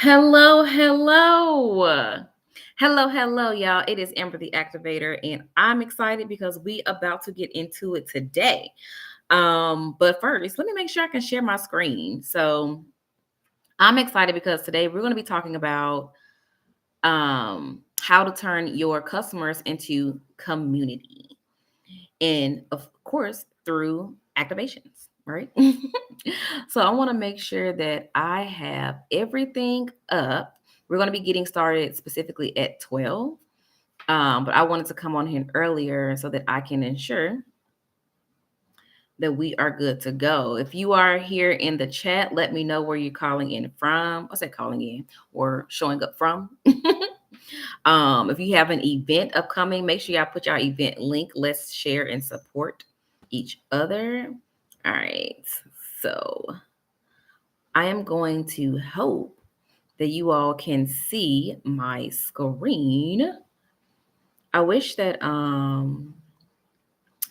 Hello, hello. Hello, y'all. It is Amber the Activator, and I'm excited because we about to get into it today. But first, let me make sure I can share my screen. So I'm excited because today we're going to be talking about how to turn your customers into community. And of course, through activations, right? So I want to make sure that I have everything up. We're going to be getting started specifically at 12. But I wanted to come on here earlier so that I can ensure that we are good to go. If you are here in the chat, let me know where you're calling in from. What's that calling in or showing up from? If you have an event upcoming, make sure y'all put your event link. Let's share and support each other. All right. So I am going to hope that you all can see my screen. I wish that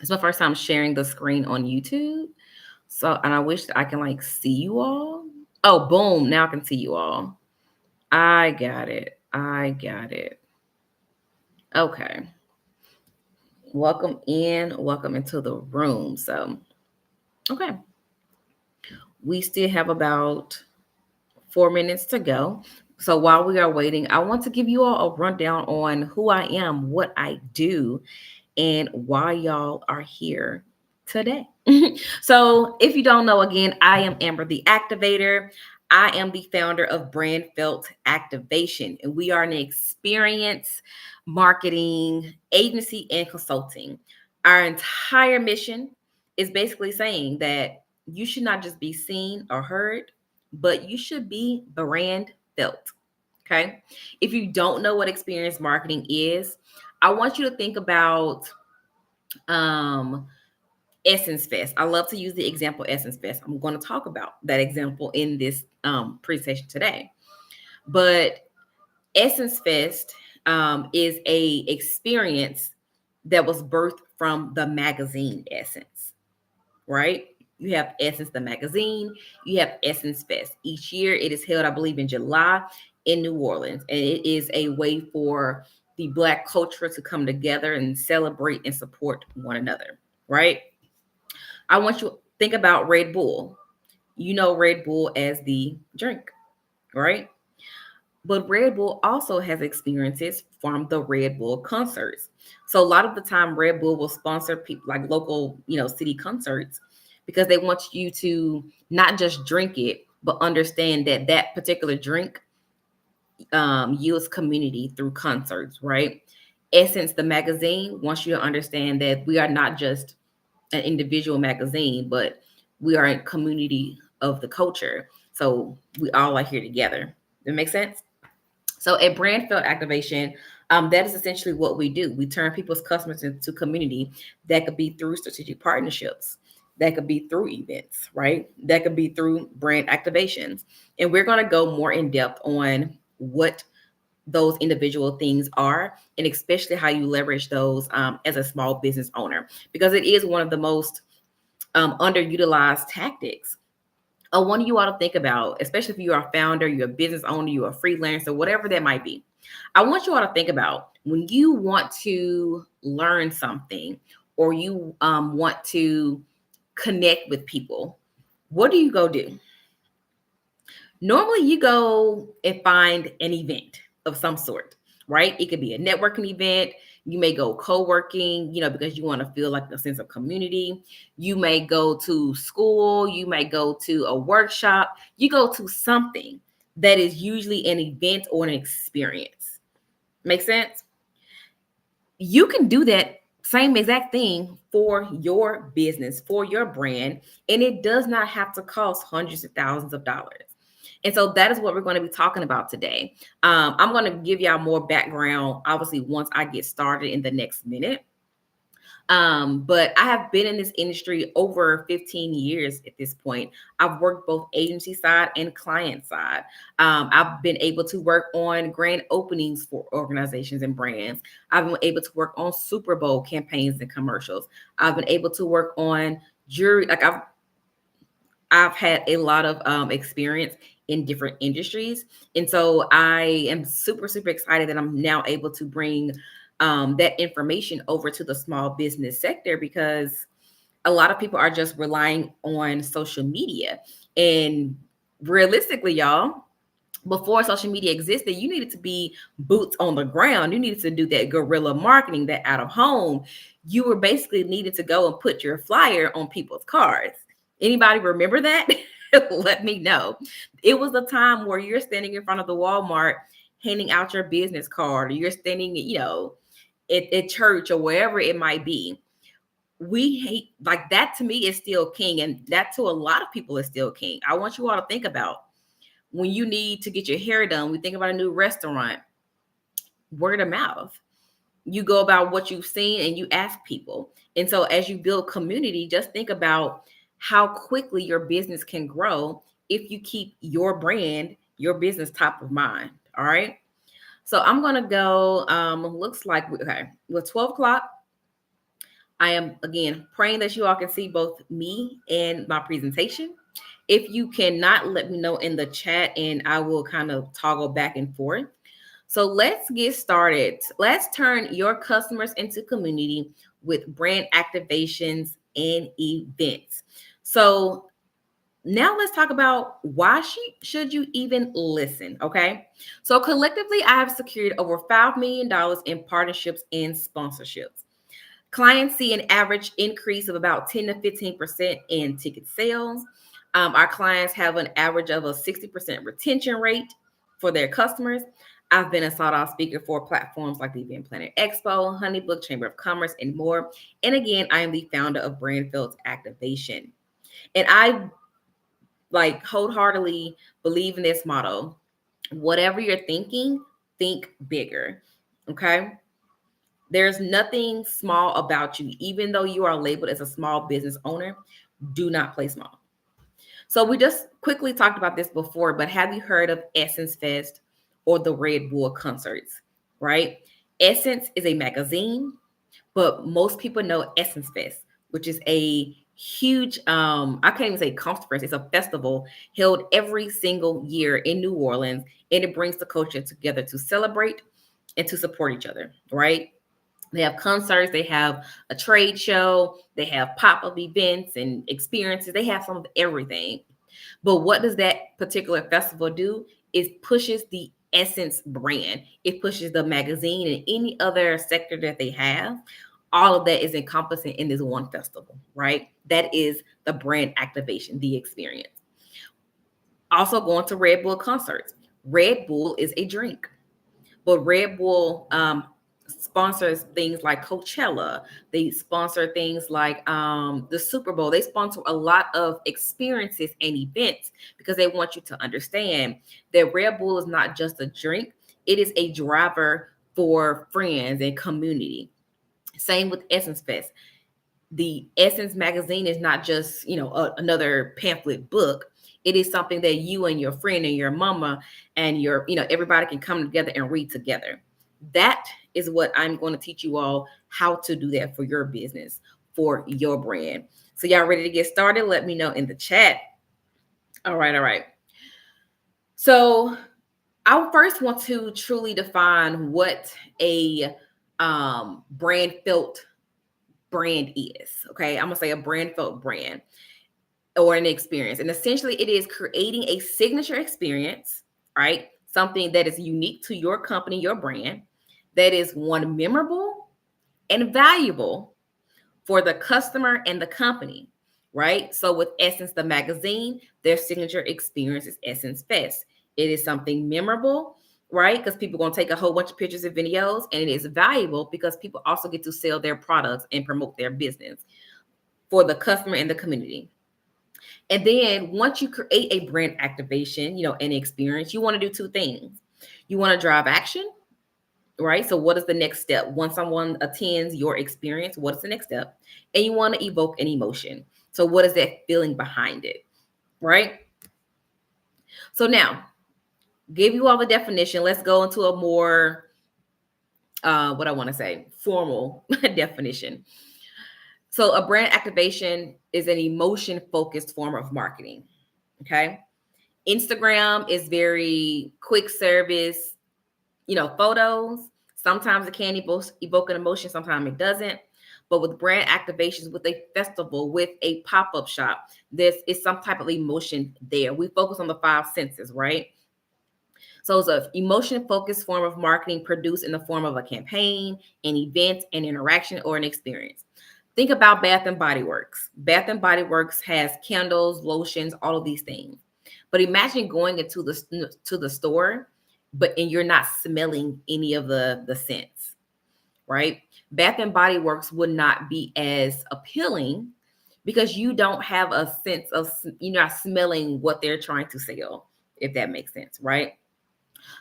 it's my first time sharing the screen on YouTube. So and I wish that I can like see you all. Oh, boom. Now I can see you all. I got it. Okay. Welcome in. Welcome into the room. So, okay. We still have about 4 minutes to go. So while we are waiting, I want to give you all a rundown on who I am, what I do, and why y'all are here today. So if you don't know, again, I am Amber the Activator. I am the founder of Brand Felt Activation, and we are an experience marketing agency and consulting. Our entire mission is basically saying that you should not just be seen or heard, but you should be brand felt. Okay. If you don't know what experience marketing is, I want you to think about um, Essence Fest. I love to use the example Essence Fest. I'm going to talk about that example in this presentation today. But Essence Fest is a experience that was birthed from the magazine Essence, right? You have Essence, the magazine. You have Essence Fest. Each year it is held, I believe, in July in New Orleans. And it is a way for the Black culture to come together and celebrate and support one another, right? I want you to think about Red Bull. You know Red Bull as the drink, right? But Red Bull also has experiences from the Red Bull concerts. So a lot of the time, Red Bull will sponsor people like local, city concerts because they want you to not just drink it, but understand that that particular drink yields community through concerts, right? Essence, the magazine, wants you to understand that we are not just an individual magazine, but we are a community of the culture. So we all are here together. That makes sense? So at Brand Field Activation, that is essentially what we do. We turn people's customers into community. That could be through strategic partnerships. That could be through events, right? That could be through brand activations. And we're going to go more in depth on what those individual things are, and especially how you leverage those as a small business owner, because it is one of the most underutilized tactics. I want you all to think about, especially if you are a founder, you're a business owner, you're a freelancer, whatever that might be. I want you all to think about when you want to learn something or you want to connect with people, what do you go do? Normally, you go and find an event of some sort, right? It could be a networking event. You may go co-working, because you want to feel like a sense of community. You may go to school. You may go to a workshop. You go to something that is usually an event or an experience. Make sense? You can do that same exact thing for your business, for your brand, and it does not have to cost hundreds of thousands of dollars. And so that is what we're going to be talking about today. I'm going to give y'all more background, obviously, once I get started in the next minute. But I have been in this industry over 15 years at this point. I've worked both agency side and client side. I've been able to work on grand openings for organizations and brands. I've been able to work on Super Bowl campaigns and commercials. I've been able to work on jury, like I've had a lot of experience in different industries. And so I am super, super excited that I'm now able to bring that information over to the small business sector, because a lot of people are just relying on social media. And realistically, y'all, before social media existed, you needed to be boots on the ground. You needed to do that guerrilla marketing, that out of home. You were basically needed to go and put your flyer on people's cars. Anybody remember that? Let me know. It was a time where you're standing in front of the Walmart handing out your business card, or you're standing, at church or wherever it might be. We hate, like, that to me is still king, and that to a lot of people is still king. I want you all to think about when you need to get your hair done. We think about a new restaurant, word of mouth. You go about what you've seen and you ask people. And so as you build community, just think about how quickly your business can grow if you keep your brand, your business top of mind. All right. So I'm going to go, looks like, okay, with 12 o'clock, I am, again, praying that you all can see both me and my presentation. If you cannot, let me know in the chat and I will kind of toggle back and forth. So let's get started. Let's turn your customers into community with brand activations and events. So now let's talk about why should you even listen, okay? So collectively, I have secured over $5 million in partnerships and sponsorships. Clients see an average increase of about 10 to 15% in ticket sales. Our clients have an average of a 60% retention rate for their customers. I've been a sought-out speaker for platforms like the Event Planner Expo, Honeybook, Chamber of Commerce, and more. And again, I am the founder of Brandfields Activation. And I wholeheartedly believe in this motto. Whatever you're thinking, think bigger. Okay? There's nothing small about you. Even though you are labeled as a small business owner, do not play small. So we just quickly talked about this before, but have you heard of Essence Fest or the Red Bull concerts, right? Essence is a magazine, but most people know Essence Fest, which is a huge, I can't even say conference, it's a festival held every single year in New Orleans, and it brings the culture together to celebrate and to support each other, right? They have concerts, they have a trade show, they have pop-up events and experiences. They have some of everything. But what does that particular festival do? It pushes the Essence brand. It pushes the magazine and any other sector that they have. All of that is encompassing in this one festival, right? That is the brand activation, the experience. Also going to Red Bull concerts. Red Bull is a drink, but Red Bull sponsors things like Coachella. They sponsor things like the Super Bowl. They sponsor a lot of experiences and events because they want you to understand that Red Bull is not just a drink. It is a driver for friends and community. Same with Essence Fest. The Essence magazine is not just, another pamphlet book. It is something that you and your friend and your mama and your, everybody can come together and read together. That is what I'm going to teach you all how to do that for your business, for your brand. So y'all ready to get started? Let me know in the chat. All right. So I first want to truly define what a brand felt brand is. Okay, I'm gonna say a brand felt brand or an experience. And essentially it is creating a signature experience, right? Something that is unique to your company, your brand, that is one memorable and valuable for the customer and the company, right? So with Essence, the magazine, their signature experience is Essence Fest. It is something memorable, right? Because people are going to take a whole bunch of pictures and videos, and it is valuable because people also get to sell their products and promote their business for the customer and the community. And then once you create a brand activation, an experience, you want to do two things. You want to drive action, right? So what is the next step? Once someone attends your experience, what is the next step? And you want to evoke an emotion. So what is that feeling behind it, right? So now, give you all the definition. Let's go into a more, formal definition. So a brand activation is an emotion-focused form of marketing, okay? Instagram is very quick service, photos. Sometimes it can evoke an emotion, sometimes it doesn't. But with brand activations, with a festival, with a pop-up shop, this is some type of emotion there. We focus on the five senses, right? So it's an emotion-focused form of marketing produced in the form of a campaign, an event, an interaction, or an experience. Think about Bath and Body Works. Bath and Body Works has candles, lotions, all of these things. But imagine going into the store, and you're not smelling any of the scents, right? Bath and Body Works would not be as appealing because you don't have a sense of, you're not smelling what they're trying to sell, if that makes sense, right?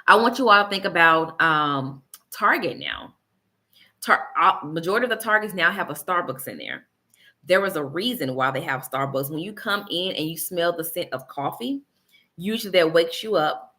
I want you all to think about Target now. Majority of the Targets now have a Starbucks in there. There was a reason why they have Starbucks. When you come in and you smell the scent of coffee, usually that wakes you up.